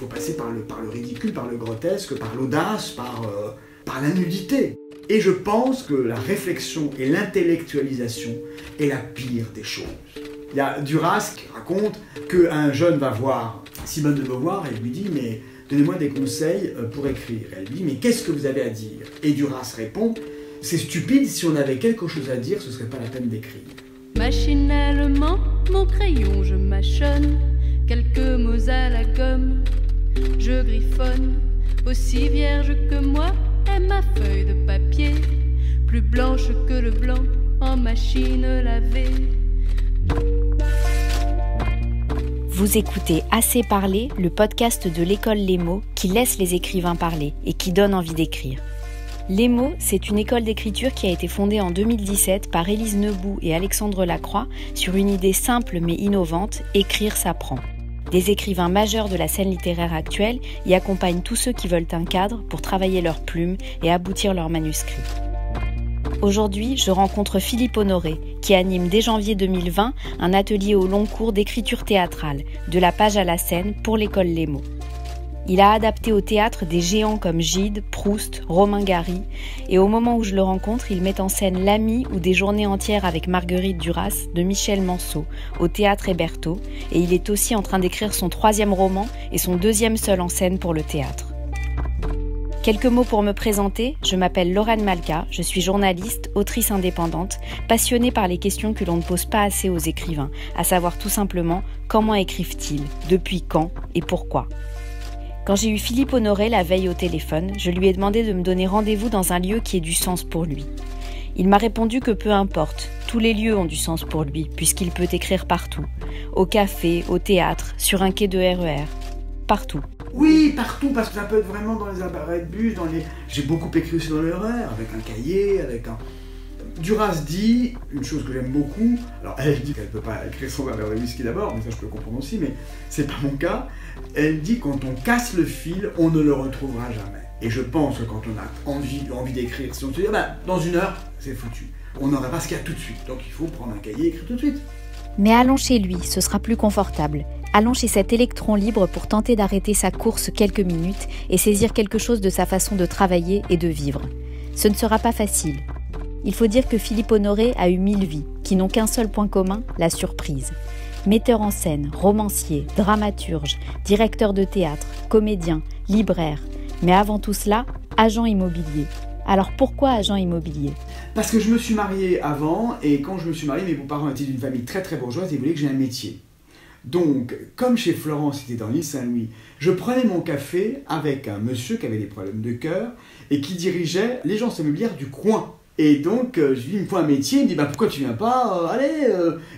faut passer par le ridicule, par le grotesque, par l'audace, par la nudité. Et je pense que la réflexion et l'intellectualisation est la pire des choses. Il y a Duras qui raconte qu'un jeune va voir Simone de Beauvoir et lui dit « mais donnez-moi des conseils pour écrire ». Elle lui dit « mais qu'est-ce que vous avez à dire ?» Et Duras répond « c'est stupide, si on avait quelque chose à dire, ce serait pas la peine d'écrire ». Machinalement, mon crayon je mâchonne, quelques mots à la gomme, je griffonne, aussi vierge que moi est ma feuille de papier, plus blanche que le blanc en machine lavée. Vous écoutez Assez parler, le podcast de l'école Les Mots qui laisse les écrivains parler et qui donne envie d'écrire. Les Mots, c'est une école d'écriture qui a été fondée en 2017 par Élise Nebout et Alexandre Lacroix sur une idée simple mais innovante, écrire s'apprend. Des écrivains majeurs de la scène littéraire actuelle y accompagnent tous ceux qui veulent un cadre pour travailler leurs plumes et aboutir leurs manuscrits. Aujourd'hui, je rencontre Philippe Honoré, qui anime dès janvier 2020 un atelier au long cours d'écriture théâtrale, de la page à la scène, pour l'école Les Mots. Il a adapté au théâtre des géants comme Gide, Proust, Romain Gary, et au moment où je le rencontre, il met en scène L'Ami ou des journées entières avec Marguerite Duras de Michel Manceau au théâtre Hébertot, et il est aussi en train d'écrire son 3e roman et son 2e seul en scène pour le théâtre. Quelques mots pour me présenter, je m'appelle Lorraine Malka, je suis journaliste, autrice indépendante, passionnée par les questions que l'on ne pose pas assez aux écrivains, à savoir tout simplement comment écrivent-ils, depuis quand et pourquoi. Quand j'ai eu Philippe Honoré la veille au téléphone, je lui ai demandé de me donner rendez-vous dans un lieu qui ait du sens pour lui. Il m'a répondu que peu importe, tous les lieux ont du sens pour lui, puisqu'il peut écrire partout. Au café, au théâtre, sur un quai de RER, partout. Oui, partout, parce que ça peut être vraiment dans les arrêts de bus, J'ai beaucoup écrit aussi dans le RER, avec un cahier, Duras dit une chose que j'aime beaucoup, alors elle dit qu'elle ne peut pas écrire sans un verre de whisky d'abord, mais ça je peux comprendre aussi, mais c'est pas mon cas. Elle dit quand on casse le fil, on ne le retrouvera jamais. Et je pense que quand on a envie d'écrire, si on se dit dans 1 heure, c'est foutu. On n'aura pas ce qu'il y a tout de suite, donc il faut prendre un cahier et écrire tout de suite. Mais allons chez lui, ce sera plus confortable. Allons chez cet électron libre pour tenter d'arrêter sa course quelques minutes et saisir quelque chose de sa façon de travailler et de vivre. Ce ne sera pas facile. Il faut dire que Philippe Honoré a eu 1000 vies, qui n'ont qu'un seul point commun, la surprise. Metteur en scène, romancier, dramaturge, directeur de théâtre, comédien, libraire, mais avant tout cela, agent immobilier. Alors pourquoi agent immobilier ? Parce que je me suis marié avant, et quand je me suis marié, mes beaux-parents étaient d'une famille très très bourgeoise et voulaient que j'aie un métier. Donc, comme chez Florence, c'était dans l'île Saint-Louis, je prenais mon café avec un monsieur qui avait des problèmes de cœur et qui dirigeait l'agence immobilière du coin. Et donc, je lui dis, il me faut un métier, il me dit, pourquoi tu viens pas,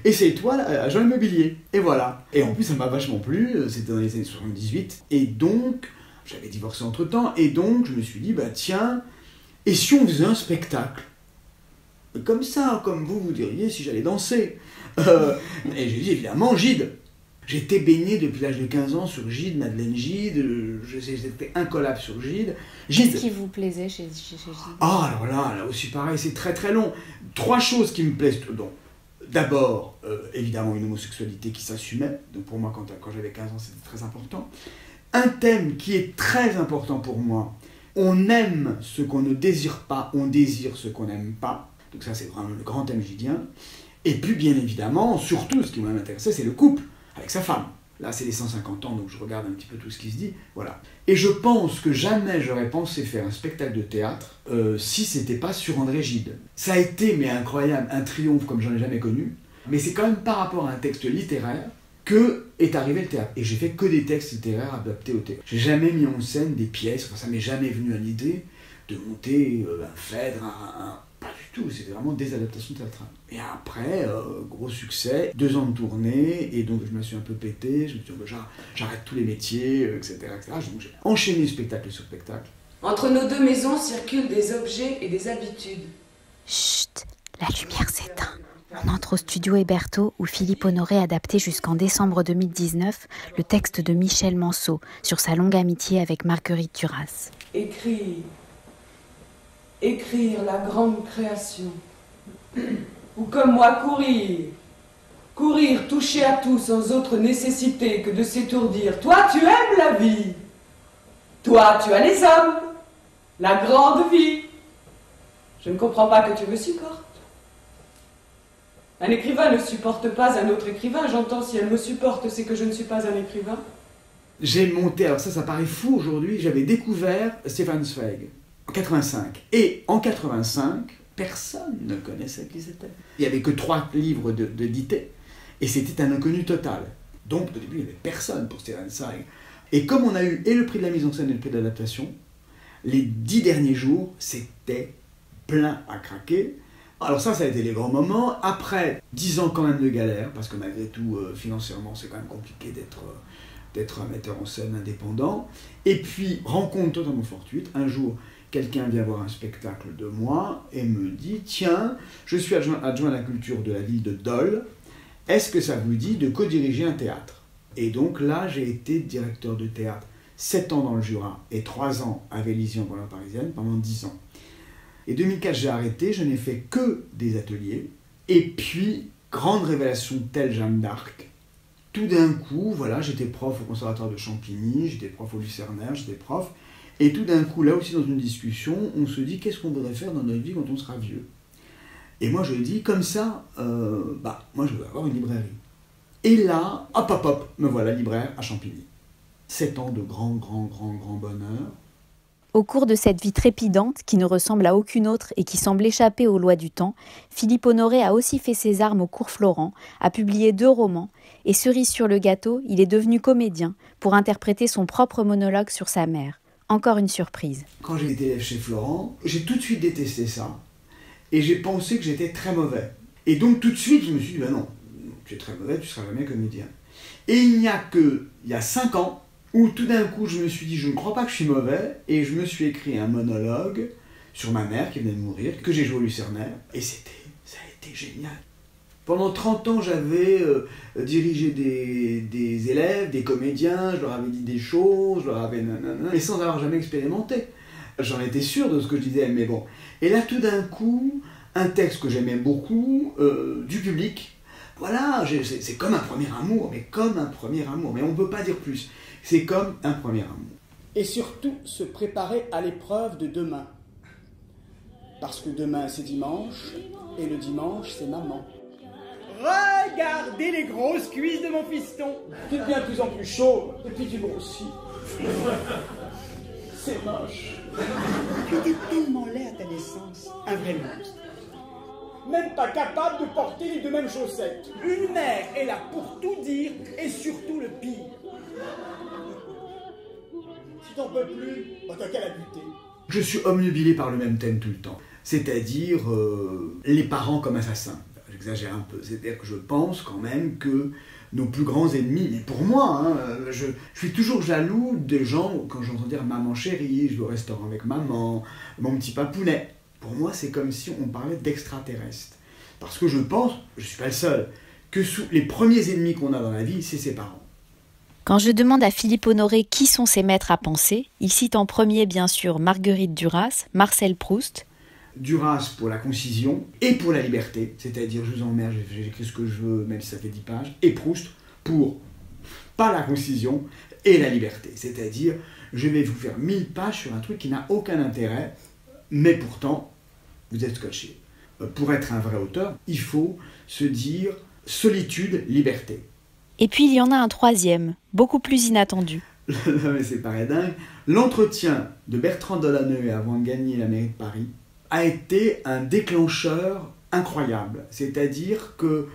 essaye-toi, agent immobilier. Et voilà. Et en plus, ça m'a vachement plu, c'était dans les années 78. Et donc, j'avais divorcé entre-temps, et donc, je me suis dit, tiens, et si on faisait un spectacle ? Comme ça, comme vous diriez si j'allais danser. Et j'ai dit, évidemment, Gide. J'étais baigné depuis l'âge de 15 ans sur Gide, Madeleine Gide, j'étais incollable sur Gide. Qu'est-ce qui vous plaisait chez Gide ? Ah, alors là aussi pareil, c'est très très long. 3 choses qui me plaisent. Donc, d'abord, évidemment, une homosexualité qui s'assumait. Donc pour moi, quand j'avais 15 ans, c'était très important. Un thème qui est très important pour moi. On aime ce qu'on ne désire pas, on désire ce qu'on n'aime pas. Donc ça, c'est vraiment le grand thème gidien. Et puis, bien évidemment, surtout, ce qui m'a intéressé, c'est le couple avec sa femme. Là, c'est les 150 ans, donc je regarde un petit peu tout ce qui se dit. Voilà. Et je pense que jamais j'aurais pensé faire un spectacle de théâtre si c'était pas sur André Gide. Ça a été, mais incroyable, un triomphe comme j'en ai jamais connu. Mais c'est quand même par rapport à un texte littéraire que est arrivé le théâtre. Et j'ai fait que des textes littéraires adaptés au théâtre. J'ai jamais mis en scène des pièces, ça m'est jamais venu à l'idée de monter un Phèdre, pas du tout, c'était vraiment des adaptations théâtrales. Et après, gros succès, 2 ans de tournée, et donc je me suis un peu pété, je me suis dit, j'arrête tous les métiers, etc., etc. Donc j'ai enchaîné spectacle sur spectacle. Entre nos 2 maisons circulent des objets et des habitudes. Chut, la lumière s'éteint. On entre au studio Hébertot où Philippe Honoré a adapté jusqu'en décembre 2019 le texte de Michel Manceau sur sa longue amitié avec Marguerite Duras. Écrire la grande création. Ou comme moi courir Courir, toucher à tout sans autre nécessité que de s'étourdir. Toi, tu aimes la vie. Toi, tu as les hommes. La grande vie. Je ne comprends pas que tu me supportes. Un écrivain ne supporte pas un autre écrivain. J'entends, si elle me supporte, c'est que je ne suis pas un écrivain. J'ai monté, alors ça paraît fou aujourd'hui, j'avais découvert Stefan Zweig en 85. Et en 85, personne ne connaissait qui c'était. Il n'y avait que 3 livres d'édités, et c'était un inconnu total. Donc au début, il n'y avait personne pour Stefan Zweig. Et comme on a eu et le prix de la mise en scène et le prix de l'adaptation, les 10 derniers jours, c'était plein à craquer. Alors ça a été les grands moments. Après, 10 ans quand même de galère, parce que malgré tout, financièrement, c'est quand même compliqué d'être un metteur en scène indépendant. Et puis, rencontre totalement fortuite. Un jour, quelqu'un vient voir un spectacle de moi et me dit « Tiens, je suis adjoint à la culture de la ville de Dole. Est-ce que ça vous dit de co-diriger un théâtre ?» Et donc là, j'ai été directeur de théâtre 7 ans dans le Jura et 3 ans à Vélizy en banlieue parisienne pendant 10 ans. Et 2004, j'ai arrêté, je n'ai fait que des ateliers. Et puis, grande révélation telle Jeanne d'Arc, tout d'un coup, voilà, j'étais prof au conservatoire de Champigny, j'étais prof au Lucernaire, j'étais prof. Et tout d'un coup, là aussi dans une discussion, on se dit qu'est-ce qu'on voudrait faire dans notre vie quand on sera vieux. Et moi je dis comme ça, moi je veux avoir une librairie. Et là, hop, me voilà libraire à Champigny. 7 ans de grand bonheur. Au cours de cette vie trépidante, qui ne ressemble à aucune autre et qui semble échapper aux lois du temps, Philippe Honoré a aussi fait ses armes au Cours Florent, a publié 2 romans, et cerise sur le gâteau, il est devenu comédien pour interpréter son propre monologue sur sa mère. Encore une surprise. Quand j'ai été élève chez Florent, j'ai tout de suite détesté ça, et j'ai pensé que j'étais très mauvais. Et donc tout de suite, je me suis dit, non, tu es très mauvais, tu seras jamais comédien. Et il y a 5 ans, où tout d'un coup je me suis dit je ne crois pas que je suis mauvais et je me suis écrit un monologue sur ma mère qui venait de mourir, que j'ai joué au Lucernaire et ça a été génial. Pendant 30 ans j'avais dirigé des élèves, des comédiens, je leur avais dit des choses, je leur avais nanana, mais sans avoir jamais expérimenté. J'en étais sûr de ce que je disais, mais bon. Et là tout d'un coup, un texte que j'aimais beaucoup, du public, voilà, c'est comme un premier amour, mais on ne peut pas dire plus. C'est comme un premier amour. Et surtout, se préparer à l'épreuve de demain. Parce que demain, c'est dimanche, et le dimanche, c'est maman. Regardez les grosses cuisses de mon fiston. Tu deviens de plus en plus chaud, et puis tu grossis. C'est moche. Tu étais tellement laid à ta naissance, un vrai monstre. Même pas capable de porter les 2 mêmes chaussettes. Une mère est là pour tout dire, et surtout le pire. Si t'en peux plus, t'as qu'à la buter. Je suis omnubilé par le même thème tout le temps, c'est-à-dire les parents comme assassins. J'exagère un peu, c'est-à-dire que je pense quand même que nos plus grands ennemis, mais pour moi, je suis toujours jaloux des gens, quand j'entends dire « maman chérie », je vais au restaurant avec maman, mon petit papounet. Pour moi, c'est comme si on parlait d'extraterrestres. Parce que je pense, je ne suis pas le seul, que les premiers ennemis qu'on a dans la vie, c'est ses parents. Quand je demande à Philippe Honoré qui sont ses maîtres à penser, il cite en premier bien sûr Marguerite Duras, Marcel Proust. Duras pour la concision et pour la liberté, c'est-à-dire je vous emmerde, j'écris ce que je veux, même si ça fait 10 pages, et Proust pour pas la concision et la liberté, c'est-à-dire je vais vous faire 1000 pages sur un truc qui n'a aucun intérêt, mais pourtant vous êtes scotché. Pour être un vrai auteur, il faut se dire solitude, liberté. Et puis il y en a un troisième, beaucoup plus inattendu. Non mais c'est pareil dingue. L'entretien de Bertrand Delanoë avant de gagner la mairie de Paris a été un déclencheur incroyable. C'est-à-dire que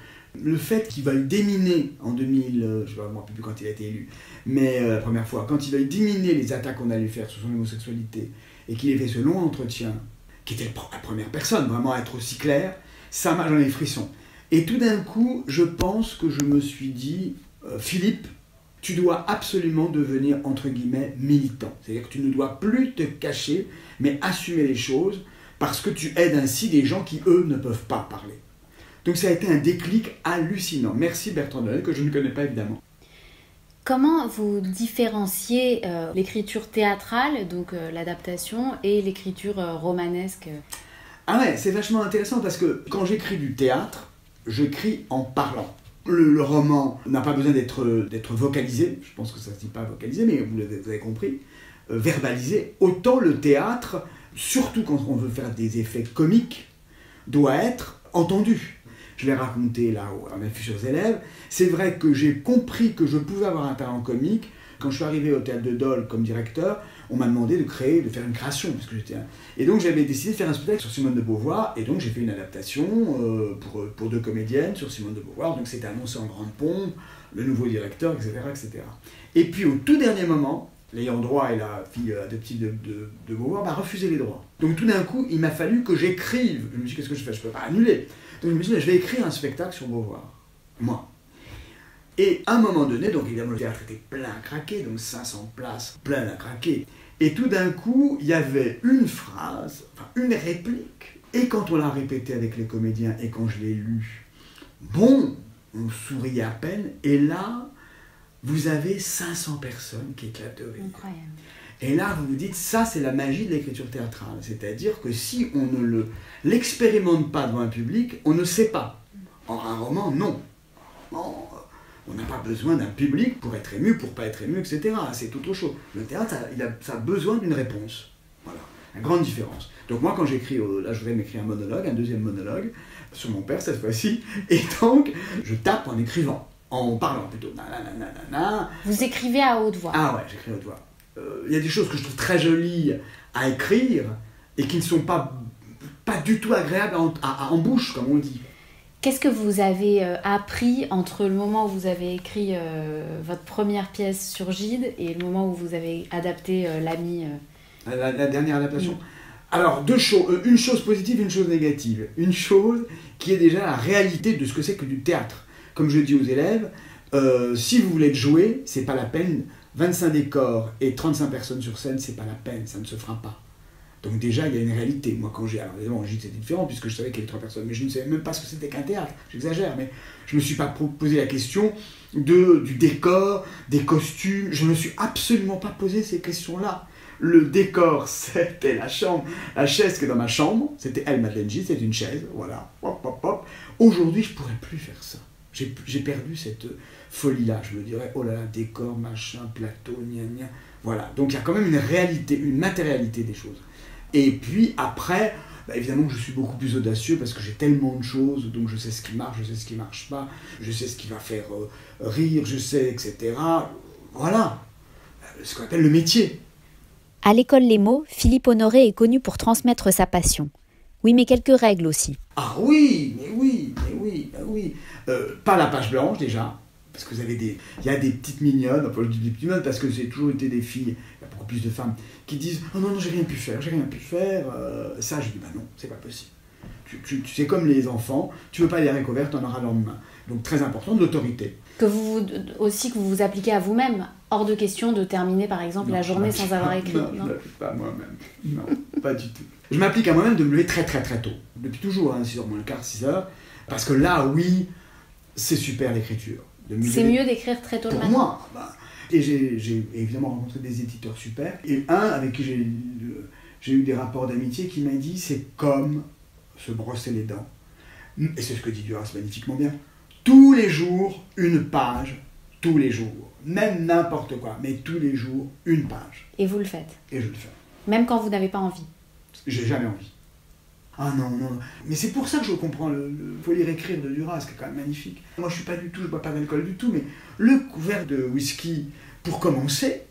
le fait qu'il veuille déminer en 2000, je ne me rappelle plus quand il a été élu, mais la première fois, quand il veuille déminer les attaques qu'on allait faire sur son homosexualité et qu'il ait fait ce long entretien, qui était la première personne vraiment à être aussi clair, ça m'a donné des frissons. Et tout d'un coup, je pense que je me suis dit, Philippe, tu dois absolument devenir, entre guillemets, militant. C'est-à-dire que tu ne dois plus te cacher, mais assumer les choses, parce que tu aides ainsi des gens qui, eux, ne peuvent pas parler. Donc ça a été un déclic hallucinant. Merci Bertrand Delanoë, que je ne connais pas évidemment. Comment vous différenciez l'écriture théâtrale, donc l'adaptation, et l'écriture romanesque ? Ah ouais, c'est vachement intéressant, parce que quand j'écris du théâtre, j'écris en parlant. Le roman n'a pas besoin d'être vocalisé, je pense que ça ne se dit pas vocalisé, mais vous avez compris, verbalisé. Autant le théâtre, surtout quand on veut faire des effets comiques, doit être entendu. Je l'ai raconté là à mes futurs élèves. C'est vrai que j'ai compris que je pouvais avoir un talent comique. Quand je suis arrivé au Théâtre de Dole comme directeur, on m'a demandé de faire une création. Parce que Et donc j'avais décidé de faire un spectacle sur Simone de Beauvoir. Et donc j'ai fait une adaptation pour 2 comédiennes sur Simone de Beauvoir. Donc c'était annoncé en grande pompe, le nouveau directeur, etc., etc. Et puis au tout dernier moment, l'ayant droit et la fille adoptive de Beauvoir m'a refusé les droits. Donc tout d'un coup, il m'a fallu que j'écrive. Je me suis dit, qu'est-ce que je fais? Je ne peux pas annuler. Donc je me suis dit, je vais écrire un spectacle sur Beauvoir. Moi. Et à un moment donné, donc évidemment le théâtre était plein à craquer, donc 500 places, plein à craquer. Et tout d'un coup, il y avait une phrase, enfin une réplique. Et quand on l'a répété avec les comédiens et quand je l'ai lu, bon, on souriait à peine. Et là, vous avez 500 personnes qui éclatent de rire. Incroyable. Et là, vous vous dites, ça c'est la magie de l'écriture théâtrale. C'est-à-dire que si on ne l'expérimente pas devant un public, on ne sait pas. Or, un roman, non. On n'a pas besoin d'un public pour être ému, pour pas être ému, etc. C'est autre chose. Le théâtre, ça a besoin d'une réponse. Voilà, une grande différence. Donc moi, quand j'écris, là je voudrais m'écrire un monologue, un deuxième monologue, sur mon père cette fois-ci, et donc je tape en écrivant, en parlant plutôt. Vous écrivez à haute voix? Ah ouais, j'écris à haute voix. Il y a des choses que je trouve très jolies à écrire, et qui ne sont pas du tout agréables en bouche, comme on dit. Qu'est-ce que vous avez appris entre le moment où vous avez écrit votre première pièce sur Gide et le moment où vous avez adapté L'Ami La dernière adaptation. Alors, 2 choses. Une chose positive et une chose négative. Une chose qui est déjà la réalité de ce que c'est que du théâtre. Comme je dis aux élèves, si vous voulez jouer, c'est pas la peine. 25 décors et 35 personnes sur scène, c'est pas la peine, ça ne se fera pas. Donc déjà, il y a une réalité. Moi, quand j'ai... Alors évidemment, en Gide, c'était différent, puisque je savais qu'il y avait 3 personnes, mais je ne savais même pas ce que c'était qu'un théâtre. J'exagère, mais je ne me suis pas posé la question du décor, des costumes. Je ne me suis absolument pas posé ces questions-là. Le décor, c'était la chambre. La chaise qui est dans ma chambre, c'était elle, Madeleine Gide, c'était une chaise, voilà. Hop, hop, hop. Aujourd'hui, je ne pourrais plus faire ça. J'ai perdu cette folie-là. Je me dirais, oh là là, décor, machin, plateau, gna gna. Voilà. Donc il y a quand même une réalité, une matérialité des choses. Et puis après, évidemment je suis beaucoup plus audacieux parce que j'ai tellement de choses, donc je sais ce qui marche, je sais ce qui ne marche pas, je sais ce qui va faire rire, je sais, etc. Voilà, ce qu'on appelle le métier. À l'école Les Mots, Philippe Honoré est connu pour transmettre sa passion. Oui, mais quelques règles aussi. Ah oui, mais oui. Pas la page blanche déjà, parce que il y a des petites mignonnes, enfin je dis des petites mignonnes parce que c'est toujours été des filles, il y a beaucoup plus de femmes, qui disent « Oh non, j'ai rien pu faire. » Ça, je dis « Bah non, c'est pas possible. C'est comme les enfants, tu veux pas les haricots verts, t'en auras le lendemain. » Donc très important, de l'autorité. Que vous vous appliquez à vous-même. Hors de question de terminer par exemple la journée sans avoir écrit. Non, je ne m'applique pas à moi-même. Non, pas du tout. Je m'applique à moi-même de me lever très très très tôt. Depuis toujours, 6h moins le quart, 6h. Parce que là, oui, c'est super l'écriture. C'est mieux d'écrire très tôt le matin. Pour moi, et j'ai évidemment rencontré des éditeurs super. Et un avec qui j'ai eu des rapports d'amitié qui m'a dit, c'est comme se brosser les dents. Et c'est ce que dit Duras magnifiquement bien. Tous les jours, une page. Tous les jours. Même n'importe quoi. Mais tous les jours, une page. Et vous le faites. Et je le fais. Même quand vous n'avez pas envie. J'ai jamais envie. Ah non. Mais c'est pour ça que je comprends faut lire écrire de Duras, qui est quand même magnifique. Moi, je bois pas d'alcool du tout, mais le couvert de whisky, pour commencer,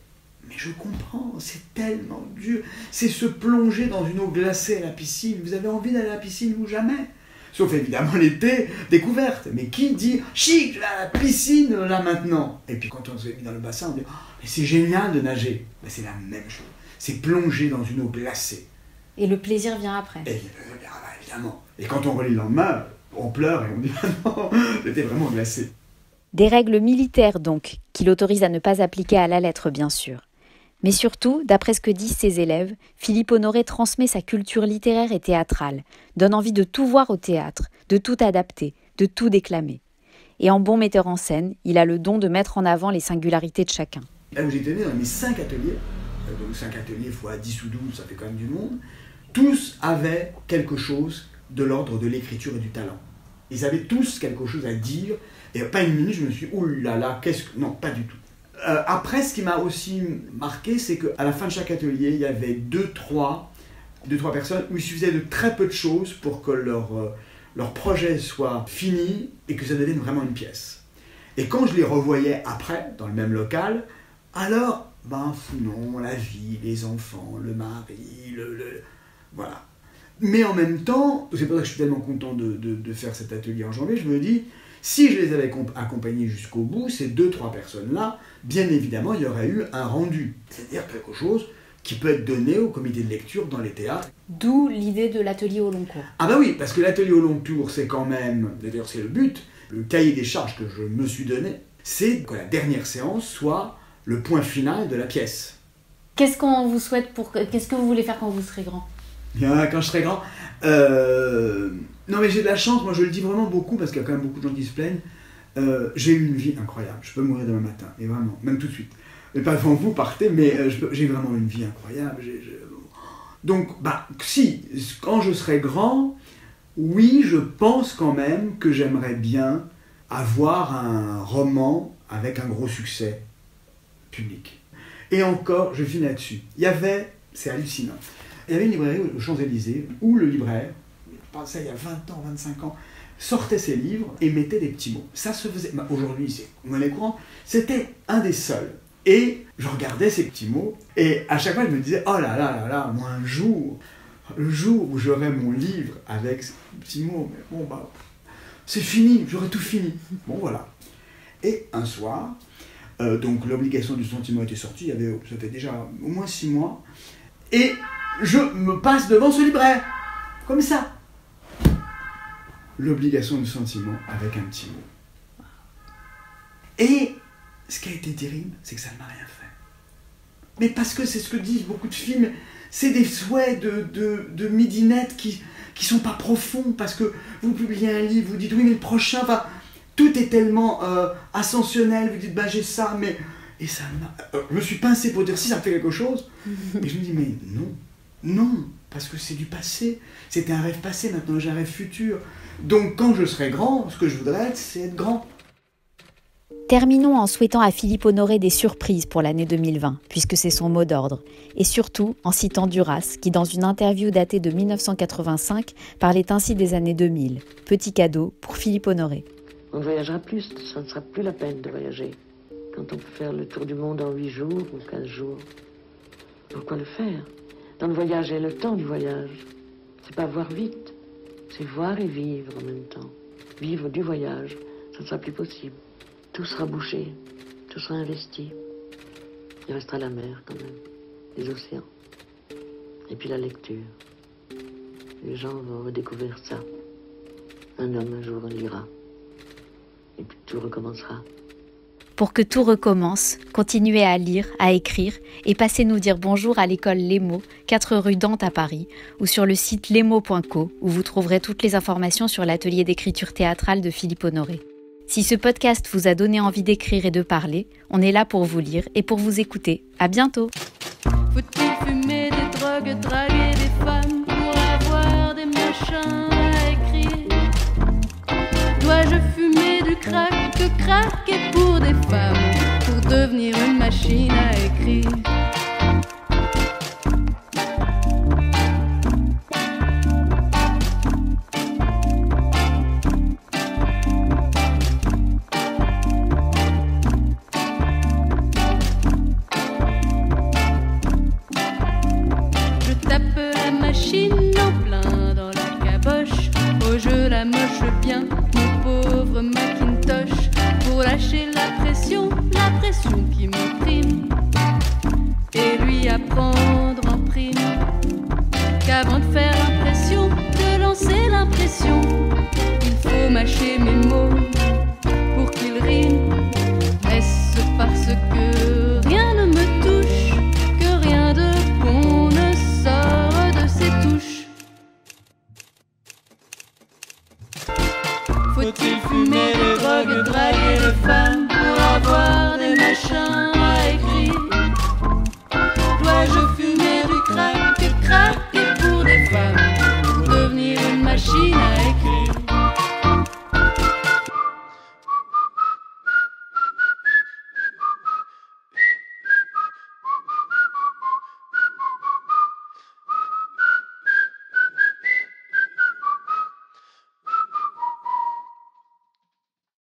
mais je comprends, c'est tellement dur. C'est se plonger dans une eau glacée à la piscine. Vous avez envie d'aller à la piscine, vous, jamais? Sauf évidemment l'été, découverte. Mais qui dit « Chic, la piscine, là, maintenant !» Et puis quand on se met dans le bassin, on dit oh, « Mais c'est génial de nager !» Ben, c'est la même chose. C'est plonger dans une eau glacée. Et le plaisir vient après. Et évidemment. Et quand on relit le lendemain, on pleure et on dit « Non, c'était vraiment glacé !» Des règles militaires donc, qui l'autorisent à ne pas appliquer à la lettre, bien sûr. Mais surtout, d'après ce que disent ses élèves, Philippe Honoré transmet sa culture littéraire et théâtrale, donne envie de tout voir au théâtre, de tout adapter, de tout déclamer. Et en bon metteur en scène, il a le don de mettre en avant les singularités de chacun. Là où j'étais né, dans mes 5 ateliers, donc 5 ateliers fois 10 ou 12, ça fait quand même du monde, tous avaient quelque chose de l'ordre de l'écriture et du talent. Ils avaient tous quelque chose à dire, et pas une minute, je me suis dit, oulala, qu'est-ce que... Non, pas du tout. Après, ce qui m'a aussi marqué, c'est qu'à la fin de chaque atelier, il y avait 2-3 personnes où il suffisait de très peu de choses pour que leur projet soit fini et que ça devienne vraiment une pièce. Et quand je les revoyais après, dans le même local, alors, non, la vie, les enfants, le mari, voilà. Mais en même temps, c'est pour ça que je suis tellement content de faire cet atelier en janvier, je me dis, si je les avais accompagnés jusqu'au bout, ces 2-3 personnes-là, bien évidemment, il y aurait eu un rendu. C'est-à-dire quelque chose qui peut être donné au comité de lecture dans les théâtres. D'où l'idée de l'atelier au long cours. Ah oui, parce que l'atelier au long cours, c'est quand même, d'ailleurs c'est le but, le cahier des charges que je me suis donné, c'est que la dernière séance soit le point final de la pièce. Qu'est-ce qu'on vous souhaite qu'est-ce que vous voulez faire quand vous serez grand ? Quand je serai grand, non mais j'ai de la chance, moi je le dis vraiment beaucoup parce qu'il y a quand même beaucoup de gens qui se plaignent. J'ai eu une vie incroyable, je peux mourir demain matin, et vraiment, même tout de suite. Mais pas devant vous, partez, mais j'ai vraiment une vie incroyable. Donc, si, quand je serai grand, oui, je pense quand même que j'aimerais bien avoir un roman avec un gros succès public. Et encore, je finis là-dessus. C'est hallucinant, il y avait une librairie aux Champs-Élysées où le libraire, ça il y a 20 ans, 25 ans, sortait ses livres et mettait des petits mots. Ça se faisait, aujourd'hui c'est monnaie courante, c'était un des seuls. Et je regardais ces petits mots et à chaque fois je me disais, oh là là là là, moi un jour, le jour où j'aurai mon livre avec ces petits mots, mais bon c'est fini, j'aurai tout fini. Bon voilà. Et un soir, donc l'obligation du sentiment était sortie, ça fait déjà au moins 6 mois, et je me passe devant ce libraire, comme ça. L'obligation du sentiment avec un petit mot. Et ce qui a été terrible, c'est que ça ne m'a rien fait. Mais parce que c'est ce que disent beaucoup de films, c'est des souhaits de midinette qui sont pas profonds, parce que vous publiez un livre, vous dites oui mais le prochain, tout est tellement ascensionnel, vous dites j'ai ça, mais... Et ça je me suis pincé pour dire si ça me fait quelque chose, et je me dis mais non, parce que c'est du passé, c'était un rêve passé, maintenant j'ai un rêve futur. Donc quand je serai grand, ce que je voudrais être, c'est être grand. Terminons en souhaitant à Philippe Honoré des surprises pour l'année 2020, puisque c'est son mot d'ordre. Et surtout en citant Duras, qui dans une interview datée de 1985, parlait ainsi des années 2000. Petit cadeau pour Philippe Honoré. On ne voyagera plus, ça ne sera plus la peine de voyager. Quand on peut faire le tour du monde en 8 jours ou 15 jours. Pourquoi le faire ? Dans le voyage et le temps du voyage. C'est pas voir vite, c'est voir et vivre en même temps. Vivre du voyage, ça ne sera plus possible. Tout sera bouché, tout sera investi. Il restera la mer quand même, les océans. Et puis la lecture. Les gens vont redécouvrir ça. Un homme un jour lira. Et puis tout recommencera. Pour que tout recommence, continuez à lire, à écrire et passez nous dire bonjour à l'école Les Mots, 4 rue Dante à Paris, ou sur le site lesmots.co où vous trouverez toutes les informations sur l'atelier d'écriture théâtrale de Philippe Honoré. Si ce podcast vous a donné envie d'écrire et de parler, on est là pour vous lire et pour vous écouter. À bientôt. Faut-il fumer des drogues, draguer des femmes pour avoir des machins à écrire? Dois-je fumer du crack, que craquer pour des femmes, pour devenir une machine à écrire? En plein dans la caboche, oh je la moche bien, mon pauvre Macintosh, pour lâcher la pression qui m'opprime, et lui apprendre en prime qu'avant de faire impression, de lancer l'impression, il faut mâcher mes mots.